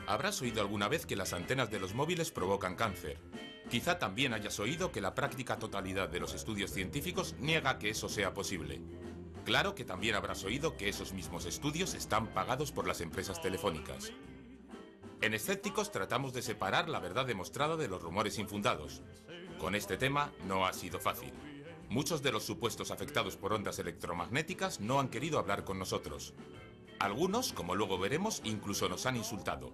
Habrás oído alguna vez que las antenas de los móviles provocan cáncer. Quizá también hayas oído que la práctica totalidad de los estudios científicos niega que eso sea posible. Claro que también habrás oído que esos mismos estudios están pagados por las empresas telefónicas. En Escépticos tratamos de separar la verdad demostrada de los rumores infundados. Con este tema no ha sido fácil. Muchos de los supuestos afectados por ondas electromagnéticas no han querido hablar con nosotros. Algunos, como luego veremos, incluso nos han insultado.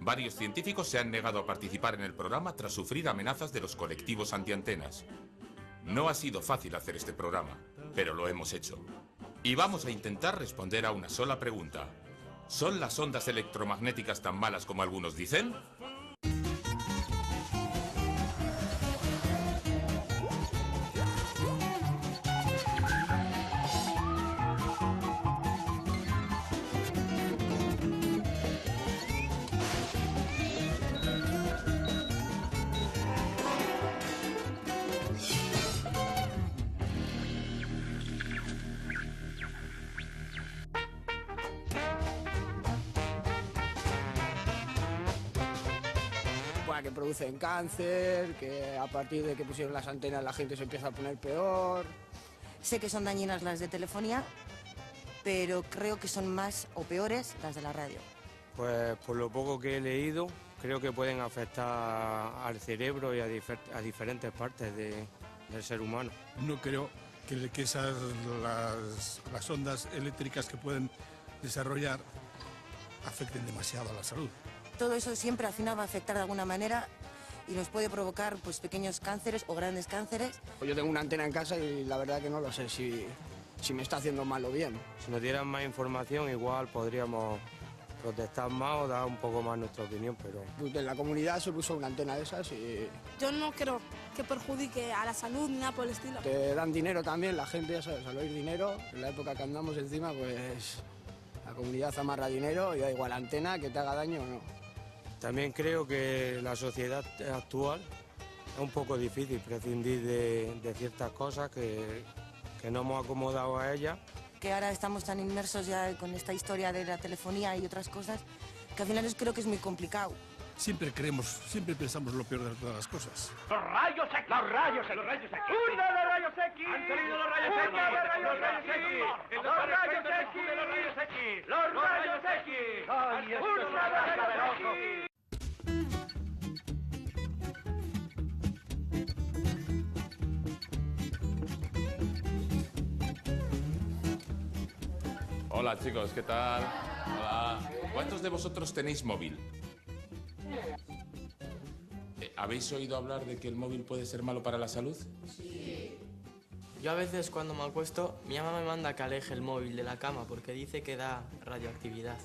Varios científicos se han negado a participar en el programa tras sufrir amenazas de los colectivos antiantenas. No ha sido fácil hacer este programa, pero lo hemos hecho. Y vamos a intentar responder a una sola pregunta. ¿Son las ondas electromagnéticas tan malas como algunos dicen? Que producen cáncer, que a partir de que pusieron las antenas la gente se empieza a poner peor. Sé que son dañinas las de telefonía, pero creo que son más o peores las de la radio. Pues por lo poco que he leído, creo que pueden afectar al cerebro y a diferentes partes del ser humano. No creo que esas las ondas eléctricas que pueden desarrollar afecten demasiado a la salud. Todo eso siempre al final va a afectar de alguna manera y nos puede provocar pues pequeños cánceres o grandes cánceres. Yo tengo una antena en casa y la verdad que no lo sé si me está haciendo mal o bien. Si nos dieran más información, igual podríamos protestar más o dar un poco más nuestra opinión, pero... En la comunidad se puso una antena de esas y... Yo no creo que perjudique a la salud ni nada por el estilo. Te dan dinero también, la gente, ya sabes, al oír dinero, en la época que andamos encima, pues la comunidad amarra dinero y da igual la antena que te haga daño o no. También creo que la sociedad actual es un poco difícil prescindir de ciertas cosas que no hemos acomodado a ellas. Que ahora estamos tan inmersos ya con esta historia de la telefonía y otras cosas, que al final creo que es muy complicado. Siempre pensamos lo peor de todas las cosas. ¡Los rayos X! ¡Los rayos X! ¡Los rayos X! ¡Una de rayos X! ¡Han salido los rayos X! ¡Los rayos X! ¡Los rayos X! ¡Los rayos X! ¡Los rayos X! ¡Ay, esto es una raza de locos! Hola chicos, ¿qué tal? Hola. ¿Cuántos de vosotros tenéis móvil? ¿Habéis oído hablar de que el móvil puede ser malo para la salud? Sí. Yo a veces cuando me acuesto, mi mamá me manda que aleje el móvil de la cama porque dice que da radioactividad.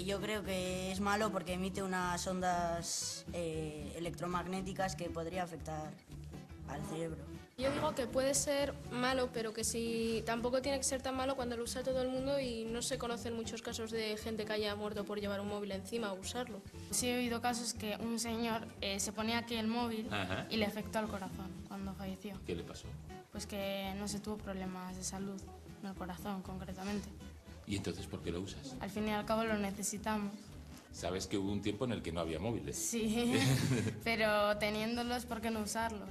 Yo creo que es malo porque emite unas ondas electromagnéticas que podría afectar al cerebro. Yo digo que puede ser malo, pero que sí, tampoco tiene que ser tan malo cuando lo usa todo el mundo y no se conocen muchos casos de gente que haya muerto por llevar un móvil encima o usarlo. Sí he oído casos que un señor se ponía aquí el móvil y le afectó al corazón cuando falleció. ¿Qué le pasó? Pues que no se tuvo problemas de salud, en el corazón concretamente. ¿Y entonces por qué lo usas? Al fin y al cabo lo necesitamos. Sabes que hubo un tiempo en el que no había móviles. Sí, pero teniéndolos, ¿por qué no usarlos?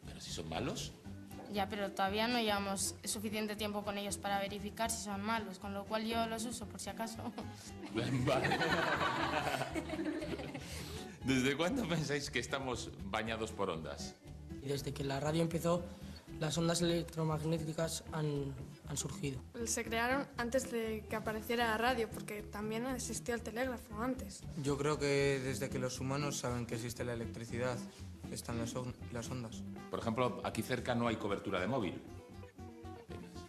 ¿Pero si son malos? Ya, pero todavía no llevamos suficiente tiempo con ellos para verificar si son malos, con lo cual yo los uso por si acaso. Vale. ¿Desde cuándo pensáis que estamos bañados por ondas? Desde que la radio empezó, las ondas electromagnéticas han surgido. Se crearon antes de que apareciera la radio, porque también existía el telégrafo antes. Yo creo que desde que los humanos saben que existe la electricidad, están las ondas. Por ejemplo, aquí cerca no hay cobertura de móvil. Apenas.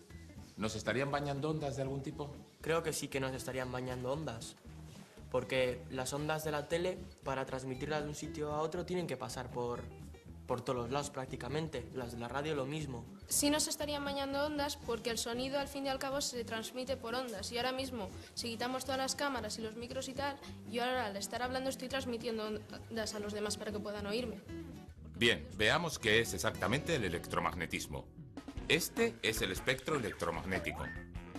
¿Nos estarían bañando ondas de algún tipo? Creo que sí que nos estarían bañando ondas, porque las ondas de la tele, para transmitirlas de un sitio a otro, tienen que pasar por todos los lados prácticamente. Las de la radio lo mismo. Sí nos estarían bañando ondas porque el sonido al fin y al cabo se transmite por ondas y ahora mismo si quitamos todas las cámaras y los micros y tal, yo ahora al estar hablando estoy transmitiendo ondas a los demás para que puedan oírme. Bien, veamos qué es exactamente el electromagnetismo. Este es el espectro electromagnético.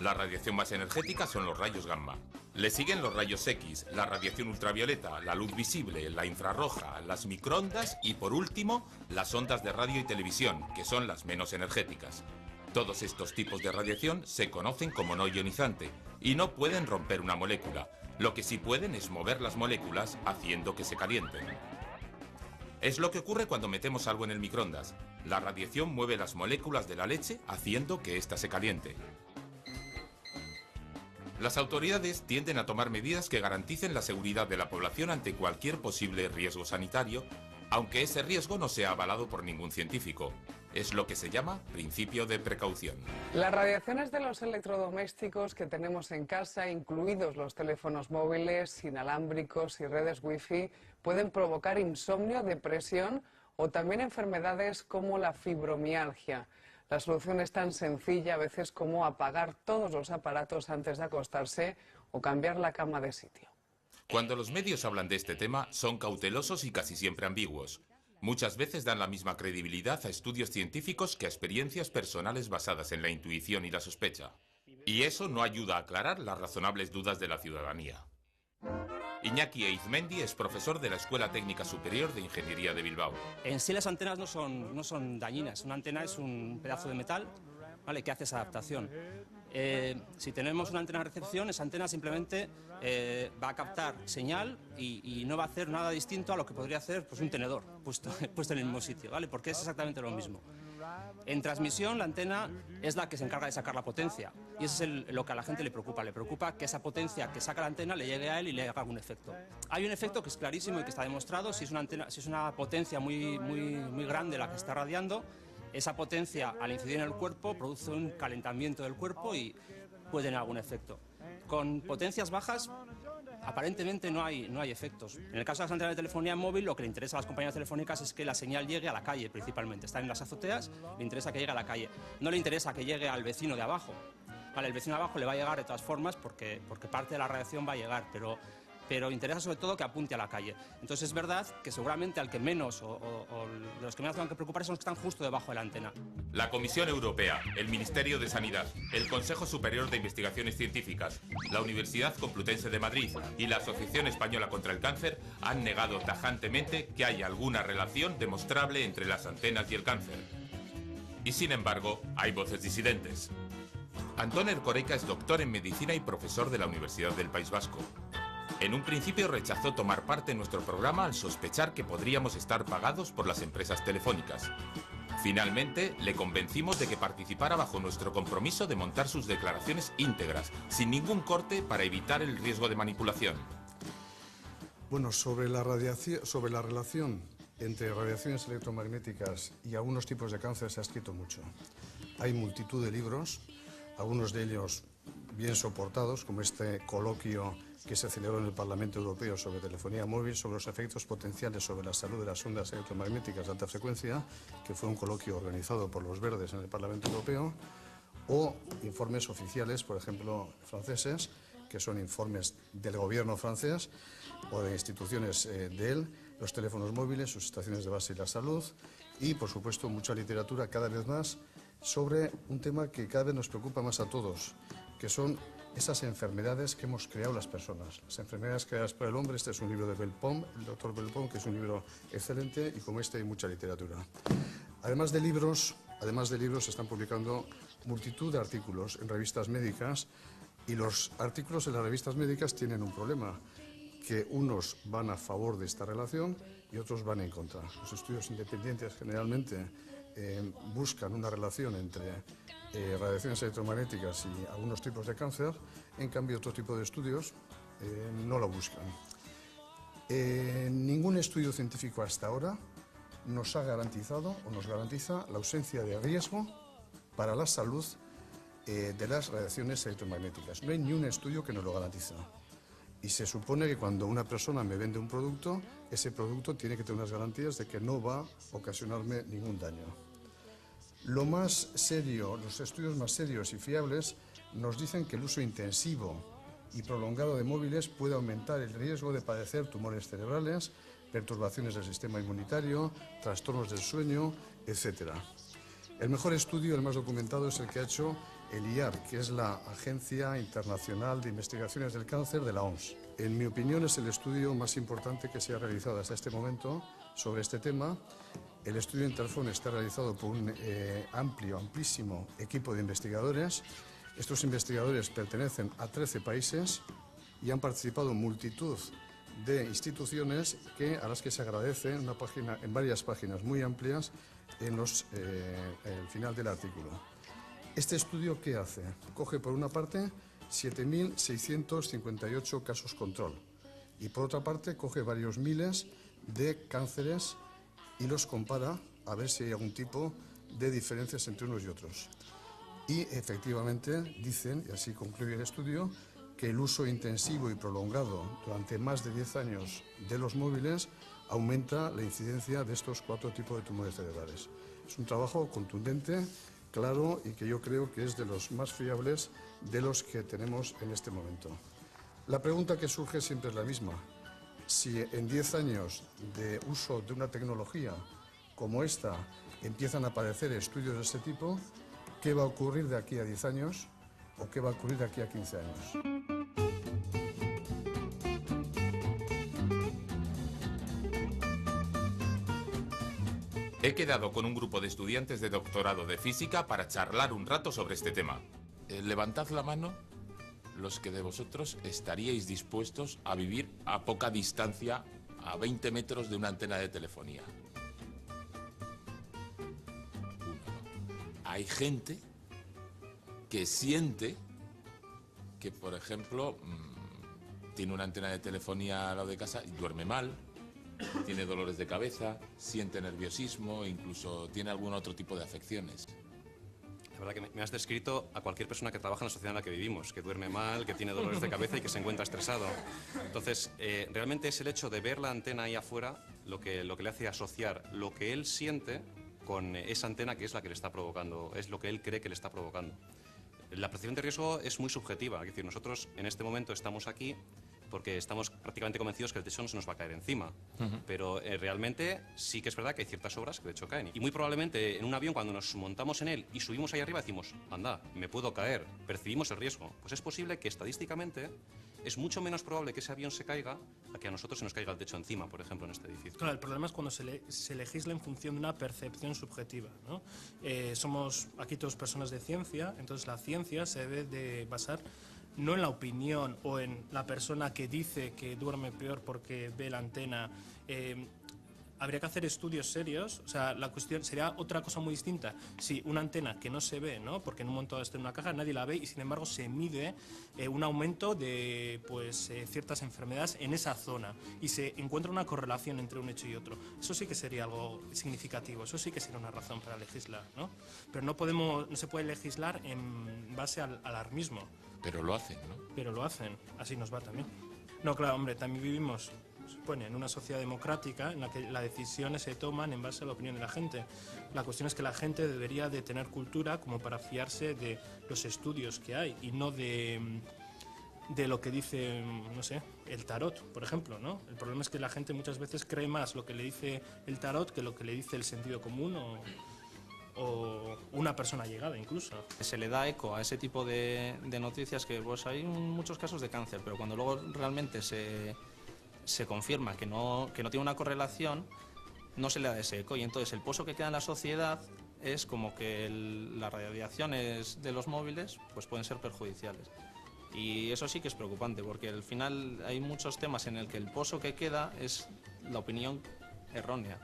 La radiación más energética son los rayos gamma. Le siguen los rayos X, la radiación ultravioleta, la luz visible, la infrarroja, las microondas y, por último, las ondas de radio y televisión, que son las menos energéticas. Todos estos tipos de radiación se conocen como no ionizante y no pueden romper una molécula. Lo que sí pueden es mover las moléculas haciendo que se calienten. Es lo que ocurre cuando metemos algo en el microondas. La radiación mueve las moléculas de la leche haciendo que ésta se caliente. Las autoridades tienden a tomar medidas que garanticen la seguridad de la población ante cualquier posible riesgo sanitario, aunque ese riesgo no sea avalado por ningún científico. Es lo que se llama principio de precaución. Las radiaciones de los electrodomésticos que tenemos en casa, incluidos los teléfonos móviles, inalámbricos y redes wifi, pueden provocar insomnio, depresión o también enfermedades como la fibromialgia. La solución es tan sencilla a veces como apagar todos los aparatos antes de acostarse o cambiar la cama de sitio. Cuando los medios hablan de este tema, son cautelosos y casi siempre ambiguos. Muchas veces dan la misma credibilidad a estudios científicos que a experiencias personales basadas en la intuición y la sospecha. Y eso no ayuda a aclarar las razonables dudas de la ciudadanía. Iñaki Eizmendi es profesor de la Escuela Técnica Superior de Ingeniería de Bilbao. En sí las antenas no son dañinas. Una antena es un pedazo de metal, ¿vale?, que hace esa adaptación. Si tenemos una antena de recepción, esa antena simplemente va a captar señal y no va a hacer nada distinto a lo que podría hacer pues, un tenedor puesto en el mismo sitio, ¿vale?, porque es exactamente lo mismo. En transmisión, la antena es la que se encarga de sacar la potencia y eso es lo que a la gente le preocupa que esa potencia que saca la antena le llegue a él y le haga algún efecto. Hay un efecto que es clarísimo y que está demostrado: si es una potencia muy grande la que está radiando, esa potencia al incidir en el cuerpo produce un calentamiento del cuerpo y puede tener algún efecto. Con potencias bajas aparentemente no hay efectos. En el caso de las antenas de telefonía móvil, lo que le interesa a las compañías telefónicas es que la señal llegue a la calle principalmente. Están en las azoteas, le interesa que llegue a la calle. No le interesa que llegue al vecino de abajo. Vale, el vecino de abajo le va a llegar de todas formas porque parte de la radiación va a llegar, pero interesa sobre todo que apunte a la calle. Entonces es verdad que seguramente al que menos o de los que menos tengan que preocupar son los que están justo debajo de la antena. La Comisión Europea, el Ministerio de Sanidad, el Consejo Superior de Investigaciones Científicas, la Universidad Complutense de Madrid y la Asociación Española contra el Cáncer han negado tajantemente que haya alguna relación demostrable entre las antenas y el cáncer. Y sin embargo, hay voces disidentes. Antón Erkoreka es doctor en medicina y profesor de la Universidad del País Vasco. En un principio rechazó tomar parte en nuestro programa al sospechar que podríamos estar pagados por las empresas telefónicas. Finalmente, le convencimos de que participara bajo nuestro compromiso de montar sus declaraciones íntegras, sin ningún corte, para evitar el riesgo de manipulación. Bueno, sobre la relación entre radiaciones electromagnéticas y algunos tipos de cáncer se ha escrito mucho. Hay multitud de libros, algunos de ellos bien soportados, como este coloquio que se celebró en el Parlamento Europeo sobre telefonía móvil, sobre los efectos potenciales sobre la salud de las ondas electromagnéticas de alta frecuencia, que fue un coloquio organizado por los Verdes en el Parlamento Europeo, o informes oficiales, por ejemplo, franceses, que son informes del gobierno francés o de instituciones de él, los teléfonos móviles, sus estaciones de base y la salud, y, por supuesto, mucha literatura cada vez más sobre un tema que cada vez nos preocupa más a todos, que son esas enfermedades que hemos creado las personas, las enfermedades creadas por el hombre. Este es un libro de Belpom, el doctor Belpom, que es un libro excelente, y como este hay mucha literatura. Además de libros se están publicando multitud de artículos en revistas médicas, y los artículos en las revistas médicas tienen un problema, que unos van a favor de esta relación y otros van en contra. Los estudios independientes generalmente buscan una relación entre radiaciones electromagnéticas y algunos tipos de cáncer, en cambio otro tipo de estudios no lo buscan. Ningún estudio científico hasta ahora nos ha garantizado o nos garantiza la ausencia de riesgo para la salud de las radiaciones electromagnéticas. No hay ni un estudio que nos lo garantiza. Y se supone que cuando una persona me vende un producto, ese producto tiene que tener unas garantías de que no va a ocasionarme ningún daño. Lo más serio, los estudios más serios y fiables nos dicen que el uso intensivo y prolongado de móviles puede aumentar el riesgo de padecer tumores cerebrales, perturbaciones del sistema inmunitario, trastornos del sueño, etc. El mejor estudio, el más documentado, es el que ha hecho el IAR, que es la Agencia Internacional de Investigaciones del Cáncer de la OMS. En mi opinión es el estudio más importante que se ha realizado hasta este momento sobre este tema. El estudio Interphone está realizado por un amplísimo equipo de investigadores. Estos investigadores pertenecen a 13 países y han participado multitud de instituciones a las que se agradece en varias páginas muy amplias en el final del artículo. Este estudio, ¿qué hace? Coge por una parte 7.658 casos control y por otra parte coge varios miles de cánceres y los compara a ver si hay algún tipo de diferencias entre unos y otros. Y efectivamente dicen, y así concluye el estudio, que el uso intensivo y prolongado durante más de 10 años de los móviles aumenta la incidencia de estos 4 tipos de tumores cerebrales. Es un trabajo contundente, claro, y que yo creo que es de los más fiables de los que tenemos en este momento. La pregunta que surge siempre es la misma. Si en 10 años de uso de una tecnología como esta empiezan a aparecer estudios de este tipo, ¿qué va a ocurrir de aquí a 10 años o qué va a ocurrir de aquí a 15 años? He quedado con un grupo de estudiantes de doctorado de física para charlar un rato sobre este tema. Levantad la mano los que de vosotros estaríais dispuestos a vivir a poca distancia, a 20 metros de una antena de telefonía. Hay gente que siente que, por ejemplo, tiene una antena de telefonía al lado de casa y duerme mal, tiene dolores de cabeza, siente nerviosismo, incluso tiene algún otro tipo de afecciones. La verdad que me has descrito a cualquier persona que trabaja en la sociedad en la que vivimos, que duerme mal, que tiene dolores de cabeza y que se encuentra estresado. Entonces, realmente es el hecho de ver la antena ahí afuera lo que le hace asociar lo que él siente con esa antena que es la que le está provocando, es lo que él cree que le está provocando. La percepción de riesgo es muy subjetiva, es decir, nosotros en este momento estamos aquí porque estamos prácticamente convencidos que el techo no se nos va a caer encima. Pero realmente sí que es verdad que hay ciertas obras que de hecho caen. Y muy probablemente en un avión, cuando nos montamos en él y subimos ahí arriba, decimos, anda, me puedo caer, percibimos el riesgo. Pues es posible que estadísticamente es mucho menos probable que ese avión se caiga a que a nosotros se nos caiga el techo encima, por ejemplo, en este edificio. Claro, el problema es cuando se legisla en función de una percepción subjetiva, ¿no? Somos aquí todos personas de ciencia, entonces la ciencia se debe de basar no en la opinión o en la persona que dice que duerme peor porque ve la antena. Habría que hacer estudios serios, o sea, la cuestión sería otra cosa muy distinta. Si una antena que no se ve, ¿no? Porque en un momento está en una caja, nadie la ve y sin embargo se mide un aumento de ciertas enfermedades en esa zona y se encuentra una correlación entre un hecho y otro. Eso sí que sería algo significativo, eso sí que sería una razón para legislar, ¿no? Pero no se puede legislar en base al alarmismo. Pero lo hacen, ¿no? Pero lo hacen, así nos va también. No, claro, hombre, también vivimos, se supone, en una sociedad democrática en la que las decisiones se toman en base a la opinión de la gente. La cuestión es que la gente debería de tener cultura como para fiarse de los estudios que hay y no de lo que dice, no sé, el tarot, por ejemplo, ¿no? El problema es que la gente muchas veces cree más lo que le dice el tarot que lo que le dice el sentido común o una persona llegada incluso. Se le da eco a ese tipo de noticias que pues hay muchos casos de cáncer, pero cuando luego realmente se confirma que no tiene una correlación, no se le da ese eco y entonces el pozo que queda en la sociedad es como que las radiaciones de los móviles pues pueden ser perjudiciales. Y eso sí que es preocupante porque al final hay muchos temas en el que el pozo que queda es la opinión errónea.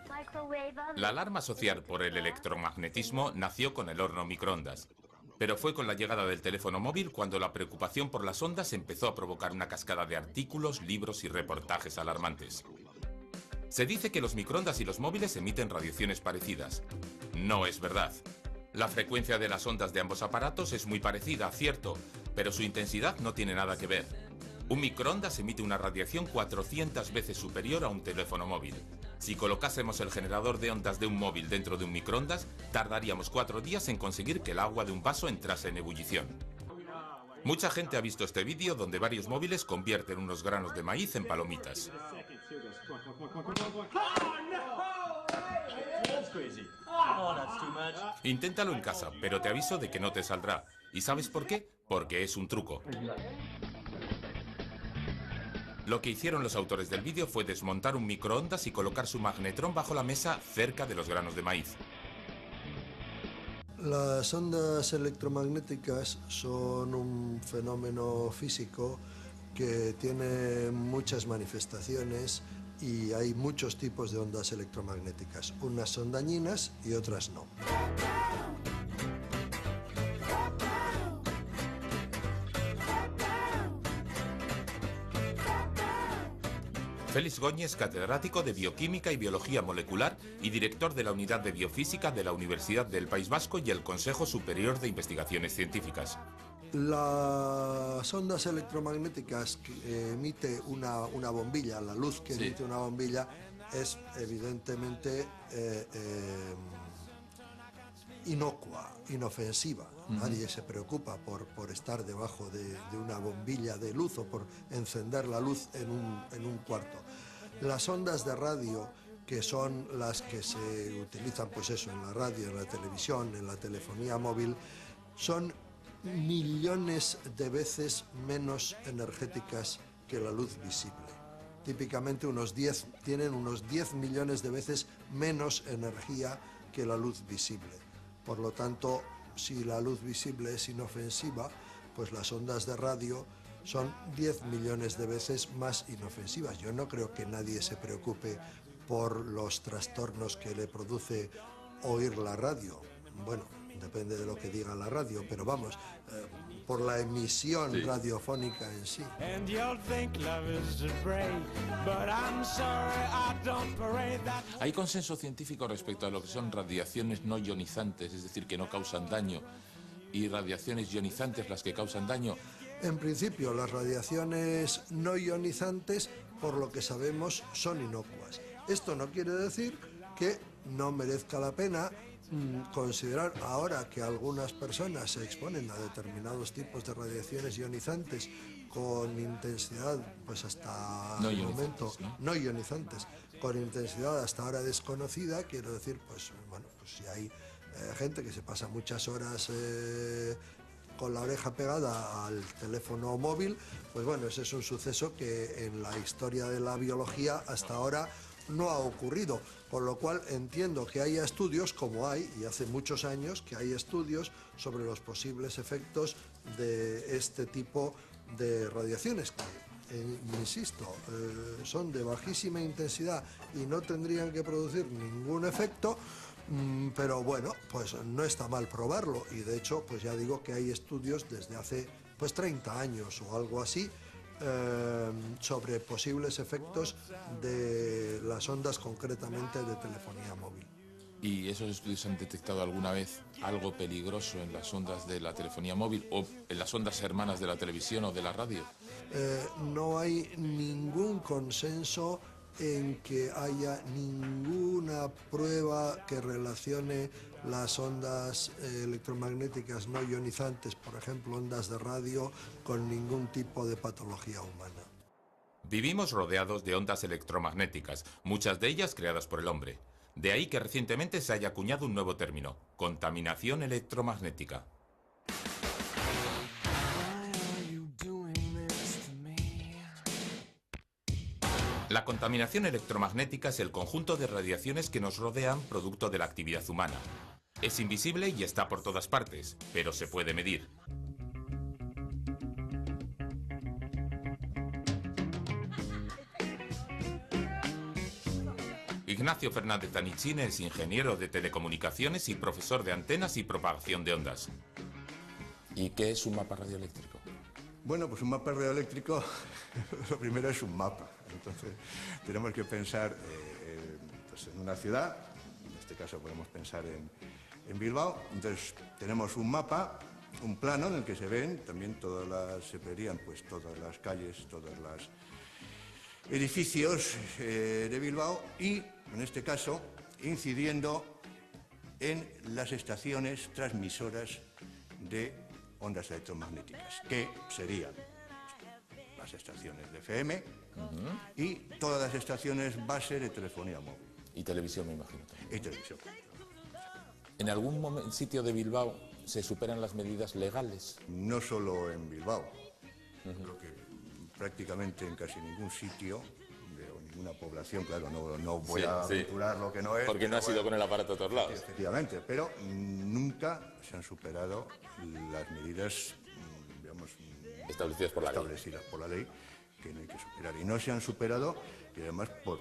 La alarma social por el electromagnetismo nació con el horno microondas, pero fue con la llegada del teléfono móvil cuando la preocupación por las ondas empezó a provocar una cascada de artículos, libros y reportajes alarmantes. Se dice que los microondas y los móviles emiten radiaciones parecidas. No es verdad. La frecuencia de las ondas de ambos aparatos es muy parecida, cierto, pero su intensidad no tiene nada que ver. Un microondas emite una radiación 400 veces superior a un teléfono móvil. Si colocásemos el generador de ondas de un móvil dentro de un microondas, tardaríamos 4 días en conseguir que el agua de un vaso entrase en ebullición. Mucha gente ha visto este vídeo donde varios móviles convierten unos granos de maíz en palomitas. Inténtalo en casa, pero te aviso de que no te saldrá. ¿Y sabes por qué? Porque es un truco. Lo que hicieron los autores del vídeo fue desmontar un microondas y colocar su magnetrón bajo la mesa cerca de los granos de maíz. Las ondas electromagnéticas son un fenómeno físico que tiene muchas manifestaciones y hay muchos tipos de ondas electromagnéticas. Unas son dañinas y otras no. Félix Góñez, catedrático de Bioquímica y Biología Molecular y director de la Unidad de Biofísica de la Universidad del País Vasco y el Consejo Superior de Investigaciones Científicas. Las ondas electromagnéticas que emite una bombilla, la luz que emite una bombilla, es evidentemente inocua, inofensiva. Nadie se preocupa por estar debajo de una bombilla de luz o por encender la luz en un cuarto. Las ondas de radio, que son las que se utilizan pues eso, en la radio, en la televisión, en la telefonía móvil, son millones de veces menos energéticas que la luz visible. Típicamente tienen unos 10 millones de veces menos energía que la luz visible. Por lo tanto, si la luz visible es inofensiva, pues las ondas de radio son 10 millones de veces más inofensivas. Yo no creo que nadie se preocupe por los trastornos que le produce oír la radio. Bueno, depende de lo que diga la radio, pero vamos, por la emisión radiofónica en sí. ¿Hay consenso científico respecto a lo que son radiaciones no ionizantes, es decir, que no causan daño, y radiaciones ionizantes las que causan daño? En principio, las radiaciones no ionizantes, por lo que sabemos, son inocuas. Esto no quiere decir que no merezca la pena considerar, ahora que algunas personas se exponen a determinados tipos de radiaciones ionizantes con intensidad, pues hasta el momento, no ionizantes, con intensidad hasta ahora desconocida, quiero decir, pues bueno, pues si hay gente que se pasa muchas horas con la oreja pegada al teléfono móvil, pues bueno, ese es un suceso que en la historia de la biología hasta ahora no ha ocurrido, con lo cual entiendo que haya estudios, como hay, y hace muchos años que hay estudios sobre los posibles efectos de este tipo de radiaciones, que, insisto, son de bajísima intensidad y no tendrían que producir ningún efecto, pero bueno, pues no está mal probarlo, y de hecho, pues ya digo que hay estudios desde hace pues 30 años o algo así, sobre posibles efectos de las ondas, concretamente de telefonía móvil. ¿Y esos estudios han detectado alguna vez algo peligroso en las ondas de la telefonía móvil o en las ondas hermanas de la televisión o de la radio? No hay ningún consenso en que haya ninguna prueba que relacione las ondas electromagnéticas no ionizantes, por ejemplo, ondas de radio, con ningún tipo de patología humana. Vivimos rodeados de ondas electromagnéticas, muchas de ellas creadas por el hombre. De ahí que recientemente se haya acuñado un nuevo término: contaminación electromagnética. La contaminación electromagnética es el conjunto de radiaciones que nos rodean producto de la actividad humana. Es invisible y está por todas partes, pero se puede medir. Ignacio Fernández Anichín es ingeniero de telecomunicaciones y profesor de antenas y propagación de ondas. ¿Y qué es un mapa radioeléctrico? Bueno, pues un mapa radioeléctrico, lo primero es un mapa. Entonces, tenemos que pensar pues en una ciudad, en este caso podemos pensar en Bilbao. Entonces, tenemos un mapa, un plano en el que se ven también se verían pues todas las calles, todos los edificios de Bilbao y, en este caso, incidiendo en las estaciones transmisoras de ondas electromagnéticas, que serían las estaciones de FM y todas las estaciones base de telefonía móvil. Y televisión, me imagino. Y televisión. ¿En algún sitio de Bilbao se superan las medidas legales? No solo en Bilbao. Creo que prácticamente en casi ningún sitio, o ninguna población, claro, no voy a aventurar lo que no es. Porque no has ido con el aparato a todos lados. Efectivamente, pero nunca se han superado las medidas, digamos, establecidas por la ley, que no hay que superar. Y no se han superado, y además por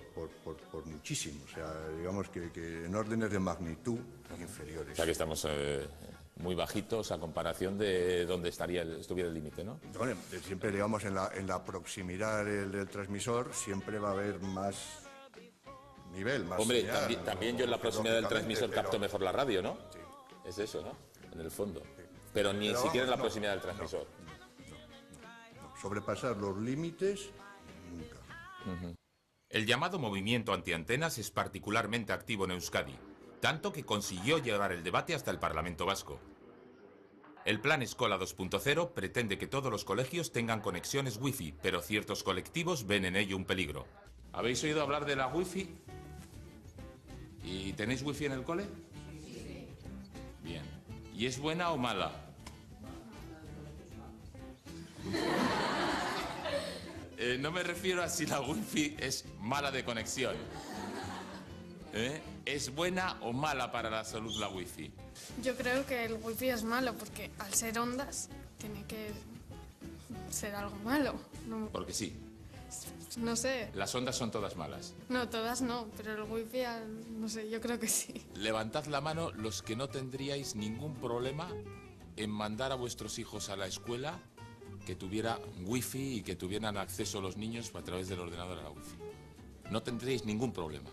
muchísimo. O sea, digamos que en órdenes de magnitud inferiores. O sea que estamos muy bajitos a comparación de donde estuviera el límite, ¿no? Bueno, siempre, digamos, en la proximidad del transmisor siempre va a haber más nivel, más Hombre, señal, también yo en la proximidad del transmisor pero capto mejor la radio, ¿no? Sí. Es eso, ¿no? En el fondo. Pero ni siquiera en la proximidad del transmisor. No. Sobrepasar los límites, nunca. El llamado movimiento antiantenas es particularmente activo en Euskadi, tanto que consiguió llevar el debate hasta el Parlamento Vasco. El Plan Escola 2.0 pretende que todos los colegios tengan conexiones wifi, pero ciertos colectivos ven en ello un peligro. ¿Habéis oído hablar de la wifi? ¿Y tenéis wifi en el cole? Sí. Bien. ¿Y es buena o mala? No me refiero a si la wifi es mala de conexión. ¿Es buena o mala para la salud la wifi? Yo creo que el wifi es malo porque al ser ondas tiene que ser algo malo. No, Porque sí. no sé. Las ondas son todas malas. No, todas no, pero el wifi, no sé, yo creo que sí. Levantad la mano los que no tendríais ningún problema en mandar a vuestros hijos a la escuela que tuviera wifi y que tuvieran acceso los niños a través del ordenador a la wifi. No tendríais ningún problema.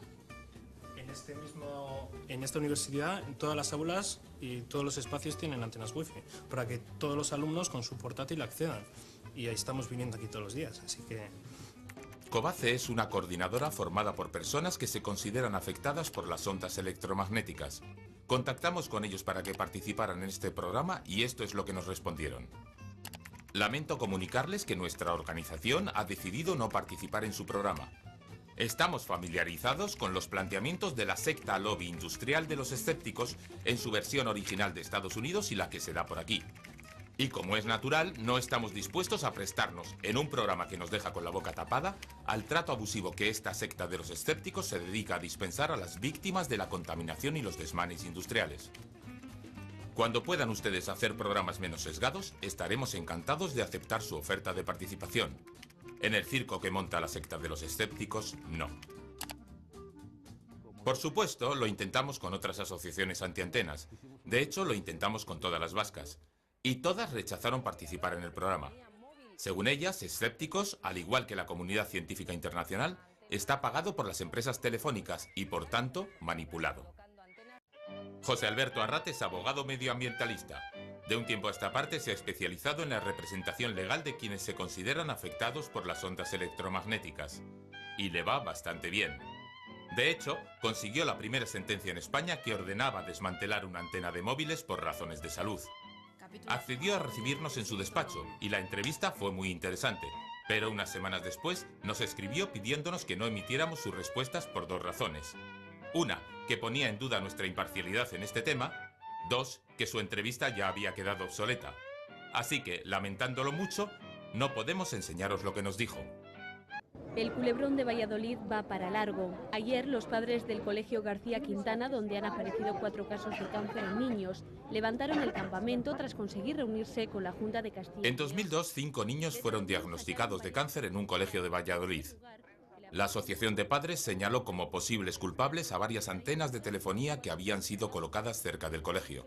En esta universidad, en todas las aulas y todos los espacios tienen antenas wifi para que todos los alumnos con su portátil accedan. Y ahí estamos viniendo aquí todos los días, así que... COBACE es una coordinadora formada por personas que se consideran afectadas por las ondas electromagnéticas. Contactamos con ellos para que participaran en este programa y esto es lo que nos respondieron. Lamento comunicarles que nuestra organización ha decidido no participar en su programa. Estamos familiarizados con los planteamientos de la secta lobby industrial de los escépticos en su versión original de Estados Unidos y la que se da por aquí. Y como es natural, no estamos dispuestos a prestarnos, en un programa que nos deja con la boca tapada, al trato abusivo que esta secta de los escépticos se dedica a dispensar a las víctimas de la contaminación y los desmanes industriales. Cuando puedan ustedes hacer programas menos sesgados, estaremos encantados de aceptar su oferta de participación. En el circo que monta la secta de los escépticos, no. Por supuesto, lo intentamos con otras asociaciones antiantenas. De hecho, lo intentamos con todas las vascas. Y todas rechazaron participar en el programa. Según ellas, Escépticos, al igual que la comunidad científica internacional, está pagado por las empresas telefónicas y, por tanto, manipulado. José Alberto Arrat es abogado medioambientalista. De un tiempo a esta parte se ha especializado en la representación legal de quienes se consideran afectados por las ondas electromagnéticas. Y le va bastante bien. De hecho, consiguió la primera sentencia en España que ordenaba desmantelar una antena de móviles por razones de salud. Accedió a recibirnos en su despacho y la entrevista fue muy interesante, pero unas semanas después nos escribió pidiéndonos que no emitiéramos sus respuestas por dos razones. Una, que ponía en duda nuestra imparcialidad en este tema. Dos, que su entrevista ya había quedado obsoleta. Así que, lamentándolo mucho, no podemos enseñaros lo que nos dijo. El culebrón de Valladolid va para largo. Ayer, los padres del Colegio García Quintana, donde han aparecido 4 casos de cáncer en niños, levantaron el campamento tras conseguir reunirse con la Junta de Castilla. En 2002, 5 niños fueron diagnosticados de cáncer en un colegio de Valladolid. La Asociación de Padres señaló como posibles culpables a varias antenas de telefonía que habían sido colocadas cerca del colegio.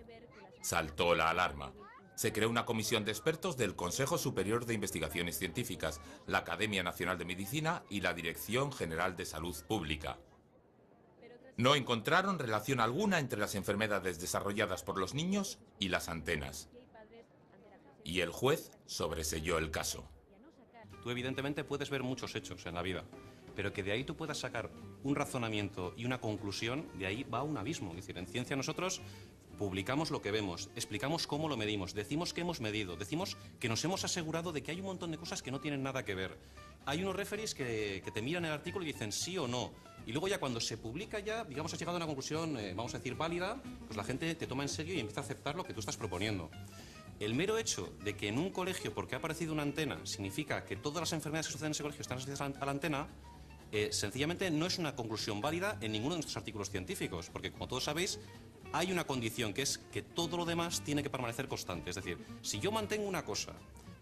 Saltó la alarma. Se creó una comisión de expertos del Consejo Superior de Investigaciones Científicas, la Academia Nacional de Medicina y la Dirección General de Salud Pública. No encontraron relación alguna entre las enfermedades desarrolladas por los niños y las antenas. Y el juez sobreseyó el caso. Tú evidentemente puedes ver muchos hechos en la vida, pero que de ahí tú puedas sacar un razonamiento y una conclusión, de ahí va un abismo. Es decir, en ciencia nosotros publicamos lo que vemos, explicamos cómo lo medimos, decimos que hemos medido, decimos que nos hemos asegurado de que hay un montón de cosas que no tienen nada que ver. Hay unos referees que te miran el artículo y dicen sí o no. Y luego ya cuando se publica ya, digamos, has llegado a una conclusión, vamos a decir, válida, pues la gente te toma en serio y empieza a aceptar lo que tú estás proponiendo. El mero hecho de que en un colegio, porque ha aparecido una antena, significa que todas las enfermedades que suceden en ese colegio están asociadas a la antena, sencillamente no es una conclusión válida en ninguno de nuestros artículos científicos, porque como todos sabéis, hay una condición que es que todo lo demás tiene que permanecer constante. Es decir, si yo mantengo una cosa,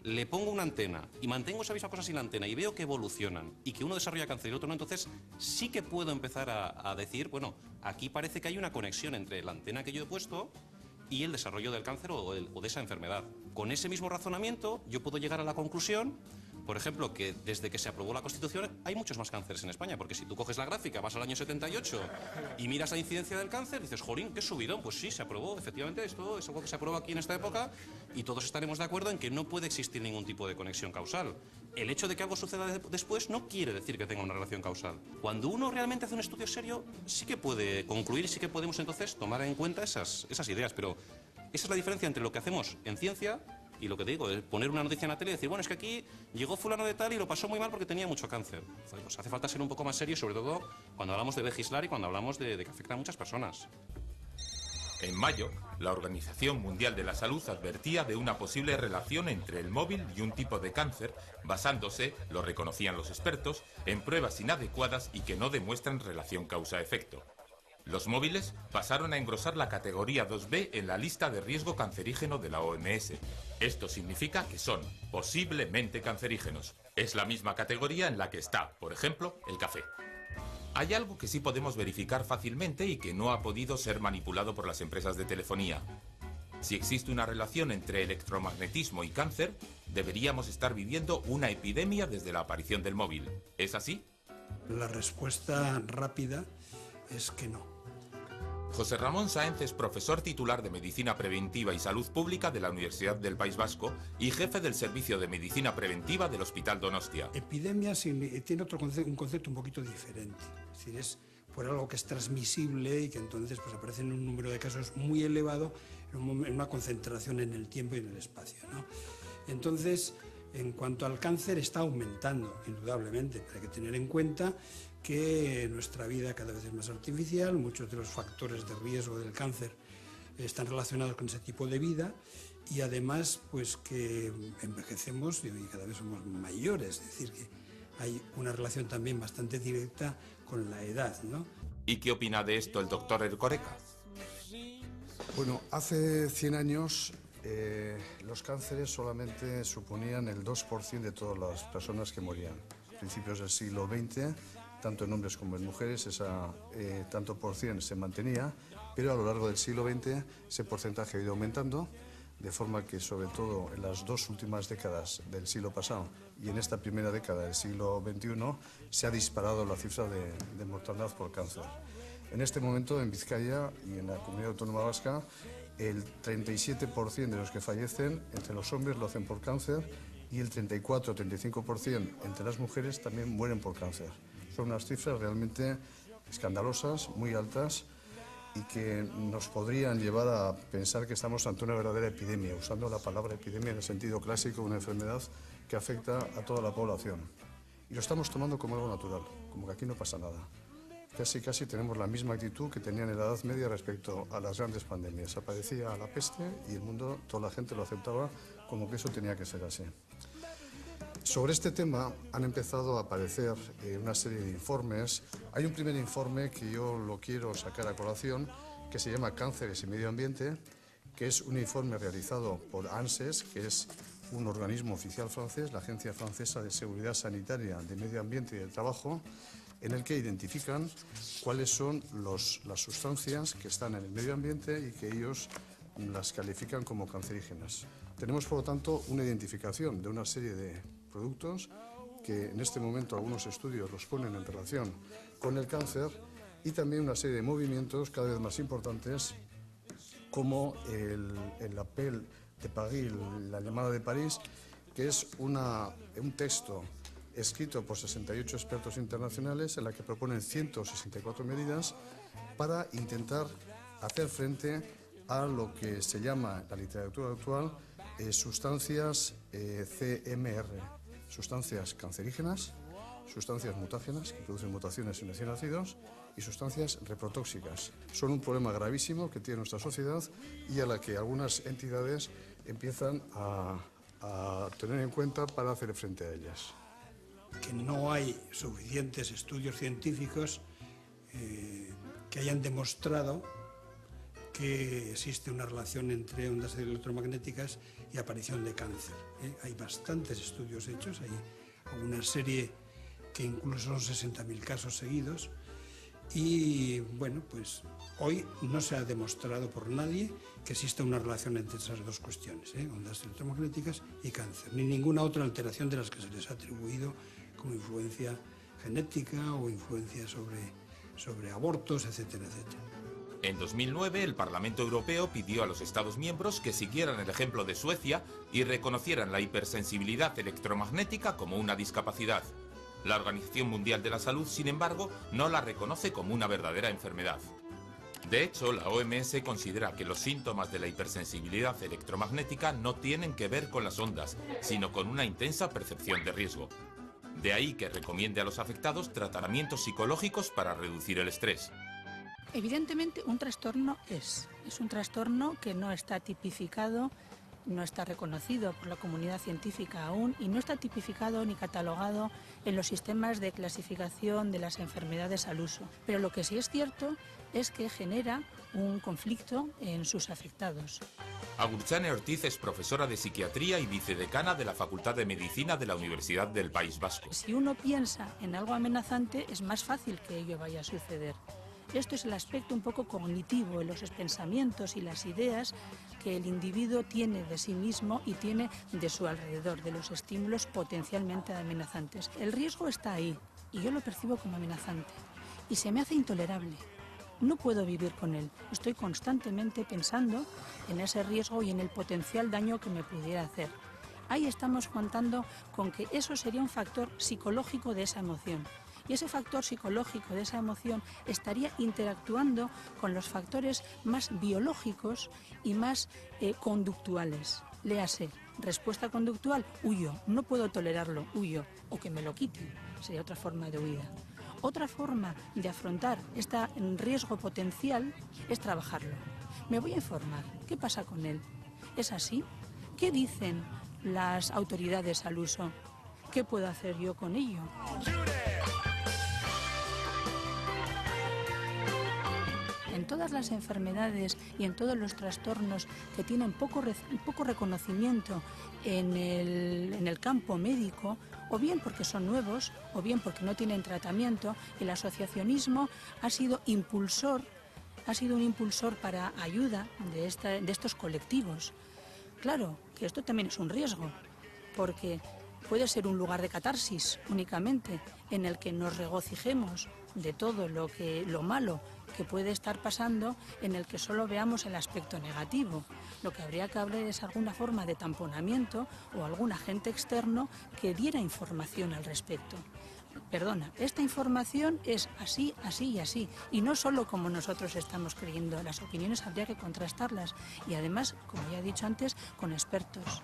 le pongo una antena y mantengo esa misma cosa sin la antena y veo que evolucionan y que uno desarrolla cáncer y el otro no, entonces sí que puedo empezar a decir, bueno, aquí parece que hay una conexión entre la antena que yo he puesto y el desarrollo del cáncer o de esa enfermedad. Con ese mismo razonamiento yo puedo llegar a la conclusión, por ejemplo, que desde que se aprobó la Constitución hay muchos más cánceres en España, porque si tú coges la gráfica, vas al año 78 y miras la incidencia del cáncer, dices, jolín, qué subidón. Pues sí, se aprobó, efectivamente, esto es algo que se aprobó aquí en esta época y todos estaremos de acuerdo en que no puede existir ningún tipo de conexión causal. El hecho de que algo suceda después no quiere decir que tenga una relación causal. Cuando uno realmente hace un estudio serio, sí que puede concluir y sí que podemos entonces tomar en cuenta esas ideas, pero esa es la diferencia entre lo que hacemos en ciencia y lo que te digo, es poner una noticia en la tele y decir, bueno, es que aquí llegó fulano de tal y lo pasó muy mal porque tenía mucho cáncer. Pues hace falta ser un poco más serio, sobre todo cuando hablamos de legislar y cuando hablamos de que afecta a muchas personas. En mayo, la Organización Mundial de la Salud advertía de una posible relación entre el móvil y un tipo de cáncer, basándose, lo reconocían los expertos, en pruebas inadecuadas y que no demuestran relación causa-efecto. Los móviles pasaron a engrosar la categoría 2B en la lista de riesgo cancerígeno de la OMS. Esto significa que son posiblemente cancerígenos. Es la misma categoría en la que está, por ejemplo, el café. Hay algo que sí podemos verificar fácilmente y que no ha podido ser manipulado por las empresas de telefonía. Si existe una relación entre electromagnetismo y cáncer, deberíamos estar viviendo una epidemia desde la aparición del móvil. ¿Es así? La respuesta rápida es que no. José Ramón Sáenz es profesor titular de Medicina Preventiva y Salud Pública de la Universidad del País Vasco y jefe del Servicio de Medicina Preventiva del Hospital Donostia. Epidemia tiene un concepto un poquito diferente. Es decir, es por algo que es transmisible y que entonces pues, aparece en un número de casos muy elevado en una concentración en el tiempo y en el espacio, ¿no? Entonces, en cuanto al cáncer, está aumentando, indudablemente. Hay que tener en cuenta que nuestra vida cada vez es más artificial, muchos de los factores de riesgo del cáncer están relacionados con ese tipo de vida y además pues que envejecemos y cada vez somos mayores, es decir, que hay una relación también bastante directa con la edad, ¿no? ¿Y qué opina de esto el doctor Erkoreka? Bueno, hace 100 años los cánceres solamente suponían el 2% de todas las personas que morían. A principios del siglo XX, tanto en hombres como en mujeres, tanto por cien se mantenía, pero a lo largo del siglo XX ese porcentaje ha ido aumentando, de forma que sobre todo en las dos últimas décadas del siglo pasado y en esta primera década del siglo XXI se ha disparado la cifra de mortalidad por cáncer. En este momento en Vizcaya y en la Comunidad Autónoma Vasca el 37% de los que fallecen entre los hombres lo hacen por cáncer y el 34-35% entre las mujeres también mueren por cáncer. Son unas cifras realmente escandalosas, muy altas y que nos podrían llevar a pensar que estamos ante una verdadera epidemia, usando la palabra epidemia en el sentido clásico, una enfermedad que afecta a toda la población. Y lo estamos tomando como algo natural, como que aquí no pasa nada. Casi tenemos la misma actitud que tenían en la Edad Media respecto a las grandes pandemias. Aparecía la peste y el mundo, toda la gente lo aceptaba como que eso tenía que ser así. Sobre este tema han empezado a aparecer una serie de informes. Hay un primer informe que yo lo quiero sacar a colación, que se llama Cánceres y Medio Ambiente, que es un informe realizado por ANSES, que es un organismo oficial francés, la Agencia Francesa de Seguridad Sanitaria, de Medio Ambiente y del Trabajo, en el que identifican cuáles son las sustancias que están en el medio ambiente y que ellos las califican como cancerígenas. Tenemos, por lo tanto, una identificación de una serie de productos que en este momento algunos estudios los ponen en relación con el cáncer y también una serie de movimientos cada vez más importantes como el Appel de París, la llamada de París, que es un texto escrito por 68 expertos internacionales en la que proponen 164 medidas para intentar hacer frente a lo que se llama en la literatura actual sustancias CMR, sustancias cancerígenas sustancias mutágenas que producen mutaciones en recién nacidos y sustancias reprotóxicas. Son un problema gravísimo que tiene nuestra sociedad y a la que algunas entidades empiezan a tener en cuenta para hacer frente a ellas. Que no hay suficientes estudios científicos que hayan demostrado que existe una relación entre ondas electromagnéticas y aparición de cáncer. Hay bastantes estudios hechos, hay una serie que incluso son 60.000 casos seguidos y bueno, pues hoy no se ha demostrado por nadie que exista una relación entre esas dos cuestiones, ondas electromagnéticas y cáncer, ni ninguna otra alteración de las que se les ha atribuido como influencia genética o influencia sobre abortos, etcétera, etcétera. En 2009, el Parlamento Europeo pidió a los Estados miembros que siguieran el ejemplo de Suecia y reconocieran la hipersensibilidad electromagnética como una discapacidad. La Organización Mundial de la Salud, sin embargo, no la reconoce como una verdadera enfermedad. De hecho, la OMS considera que los síntomas de la hipersensibilidad electromagnética no tienen que ver con las ondas, sino con una intensa percepción de riesgo. De ahí que recomiende a los afectados tratamientos psicológicos para reducir el estrés. Evidentemente, un trastorno es un trastorno que no está tipificado, no está reconocido por la comunidad científica aún y no está tipificado ni catalogado en los sistemas de clasificación de las enfermedades al uso. Pero lo que sí es cierto es que genera un conflicto en sus afectados. Agurtxane Ortiz es profesora de psiquiatría y vicedecana de la Facultad de Medicina de la Universidad del País Vasco. Si uno piensa en algo amenazante, es más fácil que ello vaya a suceder. Esto es el aspecto un poco cognitivo en los pensamientos y las ideas que el individuo tiene de sí mismo y tiene de su alrededor, de los estímulos potencialmente amenazantes. El riesgo está ahí y yo lo percibo como amenazante y se me hace intolerable. No puedo vivir con él. Estoy constantemente pensando en ese riesgo y en el potencial daño que me pudiera hacer. Ahí estamos contando con que eso sería un factor psicológico de esa emoción. Y ese factor psicológico de esa emoción estaría interactuando con los factores más biológicos y más conductuales. Léase, respuesta conductual, huyo, no puedo tolerarlo, huyo, o que me lo quiten, sería otra forma de huida. Otra forma de afrontar este riesgo potencial es trabajarlo. Me voy a informar, ¿qué pasa con él? ¿Es así? ¿Qué dicen las autoridades al uso? ¿Qué puedo hacer yo con ello? En todas las enfermedades y en todos los trastornos que tienen poco reconocimiento en el campo médico, o bien porque son nuevos, o bien porque no tienen tratamiento, el asociacionismo ha sido un impulsor para ayuda de estos colectivos. Claro que esto también es un riesgo, porque puede ser un lugar de catarsis únicamente, en el que nos regocijemos de todo lo malo que puede estar pasando, en el que solo veamos el aspecto negativo. Lo que habría que haber es alguna forma de tamponamiento o algún agente externo que diera información al respecto. Perdona, esta información es así, así y así, y no solo como nosotros estamos creyendo. Las opiniones habría que contrastarlas y además, como ya he dicho antes, con expertos.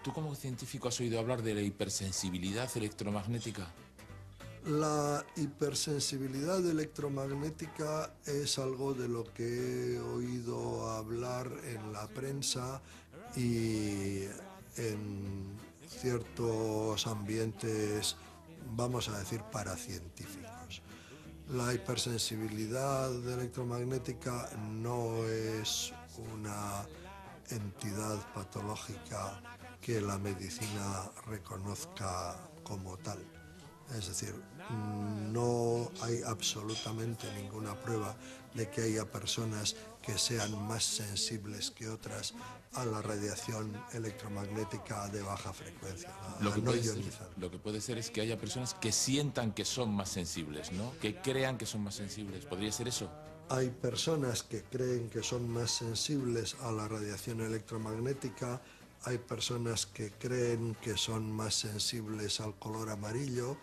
¿Tú como científico has oído hablar de la hipersensibilidad electromagnética? La hipersensibilidad electromagnética es algo de lo que he oído hablar en la prensa y en ciertos ambientes, vamos a decir, paracientíficos. La hipersensibilidad electromagnética no es una entidad patológica que la medicina reconozca como tal. Es decir, no hay absolutamente ninguna prueba de que haya personas que sean más sensibles que otras a la radiación electromagnética de baja frecuencia, Lo que puede ser es que haya personas que sientan que son más sensibles, ¿no? Que crean que son más sensibles. ¿Podría ser eso? Hay personas que creen que son más sensibles a la radiación electromagnética, hay personas que creen que son más sensibles al color amarillo,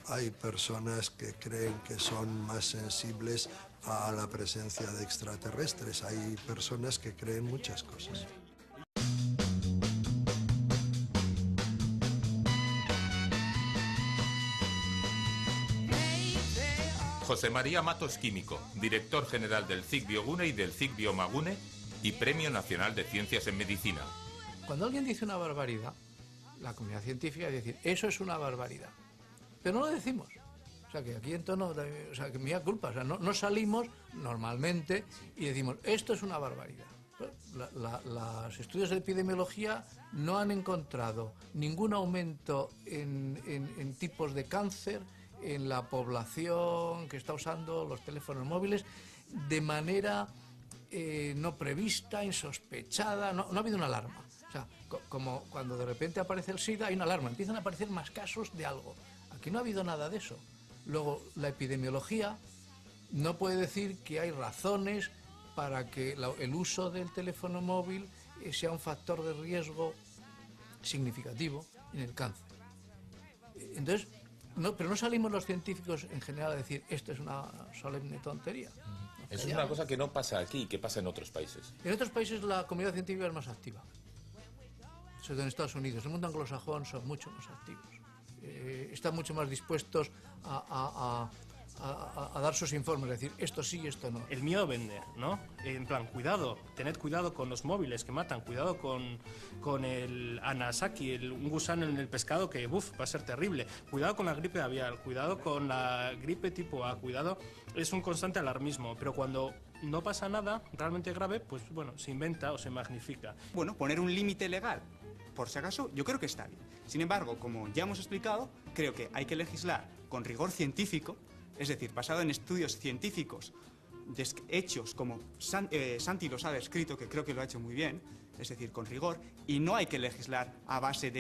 hay personas que creen que son más sensibles a la presencia de extraterrestres, hay personas que creen muchas cosas. José María Matos Químico, director general del CIC Biogune y del CIC Biomagune y Premio Nacional de Ciencias en Medicina. Cuando alguien dice una barbaridad, la comunidad científica es decir, eso es una barbaridad. Pero no lo decimos. O sea, que aquí en tono, o sea, que mía culpa. O sea, no salimos normalmente y decimos, esto es una barbaridad. Los estudios de epidemiología no han encontrado ningún aumento en tipos de cáncer en la población que está usando los teléfonos móviles de manera no prevista, insospechada, no ha habido una alarma. O sea, como cuando de repente aparece el SIDA, hay una alarma, empiezan a aparecer más casos de algo. Aquí no ha habido nada de eso. Luego, la epidemiología no puede decir que hay razones para que el uso del teléfono móvil sea un factor de riesgo significativo en el cáncer. Entonces, pero no salimos los científicos en general a decir esto es una solemne tontería. Eso es una cosa que no pasa aquí, que pasa en otros países. En otros países la comunidad científica es más activa. Sobre todo en Estados Unidos, el mundo anglosajón son mucho más activos. Están mucho más dispuestos a dar sus informes, es decir, esto sí, esto no. El miedo vende, ¿no? En plan, cuidado, tened cuidado con los móviles que matan, cuidado con el anasaki, un gusano en el pescado que, va a ser terrible. Cuidado con la gripe aviar, cuidado con la gripe tipo A, cuidado, es un constante alarmismo, pero cuando no pasa nada realmente grave, pues bueno, se inventa o se magnifica. Bueno, poner un límite legal, por si acaso, yo creo que está bien. Sin embargo, como ya hemos explicado, creo que hay que legislar con rigor científico, es decir, basado en estudios científicos hechos como Santi los ha descrito, que creo que lo ha hecho muy bien, es decir, con rigor, y no hay que legislar a base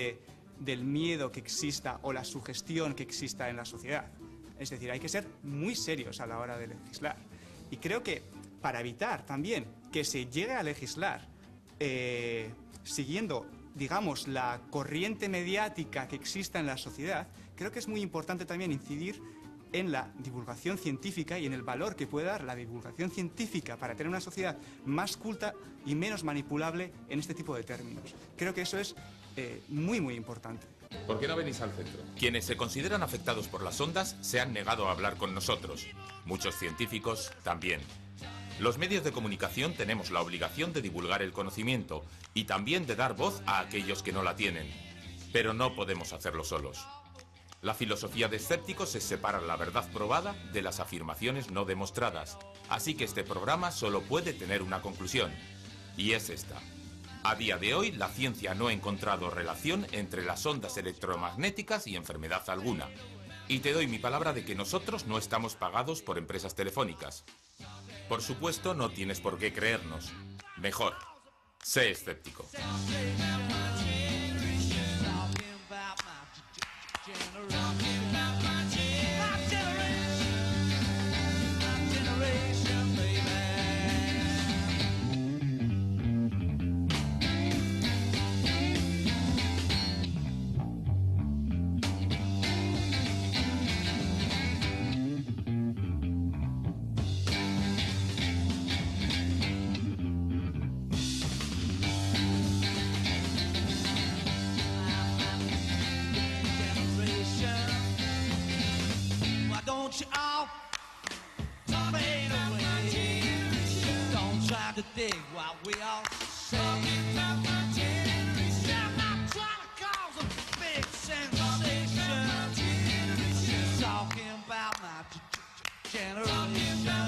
del miedo que exista o la sugestión que exista en la sociedad. Es decir, hay que ser muy serios a la hora de legislar. Y creo que para evitar también que se llegue a legislar siguiendo, digamos, la corriente mediática que exista en la sociedad, creo que es muy importante también incidir en la divulgación científica y en el valor que puede dar la divulgación científica para tener una sociedad más culta y menos manipulable en este tipo de términos. Creo que eso es muy, muy importante. ¿Por qué no venís al centro? Quienes se consideran afectados por las ondas se han negado a hablar con nosotros. Muchos científicos también. Los medios de comunicación tenemos la obligación de divulgar el conocimiento y también de dar voz a aquellos que no la tienen. Pero no podemos hacerlo solos. La filosofía de escépticos es separar la verdad probada de las afirmaciones no demostradas. Así que este programa solo puede tener una conclusión, y es esta. A día de hoy, la ciencia no ha encontrado relación entre las ondas electromagnéticas y enfermedad alguna. Y te doy mi palabra de que nosotros no estamos pagados por empresas telefónicas. Por supuesto, no tienes por qué creernos. Mejor, sé escéptico. Dig while we all say I'm not trying to cause a big sensation. Talking about my generation.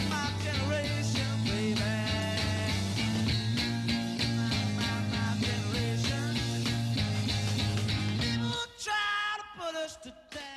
My generation, baby. My generation. People try to put us to death.